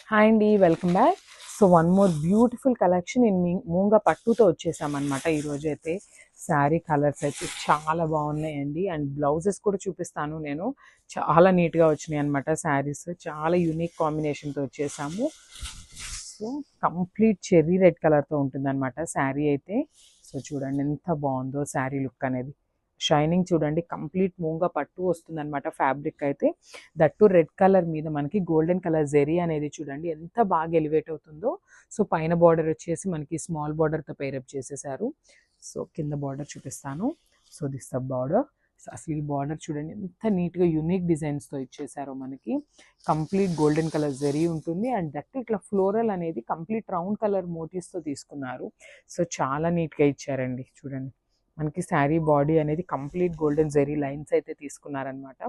Hi అండి, welcome back. So one more beautiful collection నేను మూంగా పట్టుతో వచ్చేసామన్నమాట. ఈరోజు అయితే శారీ కలర్స్ అయితే చాలా బాగున్నాయండి. అండ్ బ్లౌజెస్ కూడా చూపిస్తాను నేను. చాలా నీట్గా వచ్చినాయి అనమాట. శారీస్ చాలా యూనిక్ కాంబినేషన్తో వచ్చేసాము. సో కంప్లీట్ చెర్రీ రెడ్ కలర్తో ఉంటుంది అనమాట శారీ అయితే. సో చూడండి ఎంత బాగుందో శారీ లుక్ అనేది. షైనింగ్ చూడండి, కంప్లీట్ మూంగా పట్టు వస్తుంది అనమాట ఫ్యాబ్రిక్ అయితే. దట్టు రెడ్ కలర్ మీద మనకి గోల్డెన్ కలర్ జెరీ అనేది చూడండి ఎంత బాగా ఎలివేట్ అవుతుందో. సో పైన బార్డర్ వచ్చేసి మనకి స్మాల్ బార్డర్తో పేరప్ చేసేసారు. సో కింద బార్డర్ చూపిస్తాను. So this the border. అసలు ఈ బార్డర్ చూడండి ఎంత నీట్గా యూనిక్ డిజైన్స్తో ఇచ్చేసారో మనకి. కంప్లీట్ గోల్డెన్ కలర్ జెరీ ఉంటుంది. అండ్ దట్ ఇట్లా ఫ్లోరల్ అనేది కంప్లీట్ రౌండ్ కలర్ మోటివ్స్తో తీసుకున్నారు. సో చాలా నీట్గా ఇచ్చారండి. చూడండి మనకి శారీ బాడీ అనేది కంప్లీట్ గోల్డెన్ జెరీ లైన్స్ అయితే తీసుకున్నారనమాట.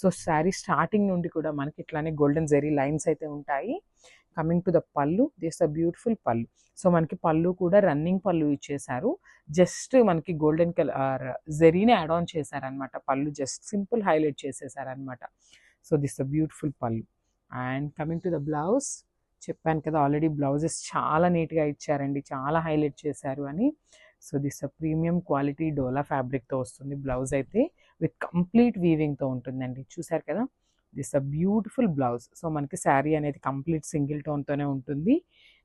సో శారీ స్టార్టింగ్ నుండి కూడా మనకి ఇట్లానే గోల్డెన్ జెరీ లైన్స్ అయితే ఉంటాయి. Coming to the pallu, this a beautiful pallu. So మనకి పళ్ళు కూడా రన్నింగ్ పళ్ళు ఇచ్చేసారు. జస్ట్ మనకి గోల్డెన్ కలర్ జెరీని యాడ్ ఆన్ చేశారనమాట. పళ్ళు జస్ట్ సింపుల్ హైలైట్ చేసేసారనమాట. So this the beautiful pallu. And coming to the blouse, చెప్పాను కదా ఆల్రెడీ బ్లౌజెస్ చాలా నీట్గా ఇచ్చారండి, చాలా హైలైట్ చేశారు అని. సో దిస్ ప్రీమియం క్వాలిటీ డోలా ఫ్యాబ్రిక్తో వస్తుంది బ్లౌజ్ అయితే. విత్ కంప్లీట్ వీవింగ్తో ఉంటుందండి. చూసారు కదా, దిస్ బ్యూటిఫుల్ బ్లౌజ్. సో మనకి శారీ అనేది కంప్లీట్ సింగిల్ టోన్తోనే ఉంటుంది.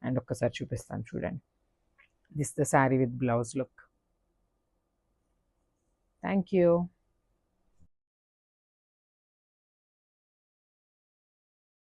అండ్ ఒక్కసారి చూపిస్తాను చూడండి. This the sari with blouse look. Thank you.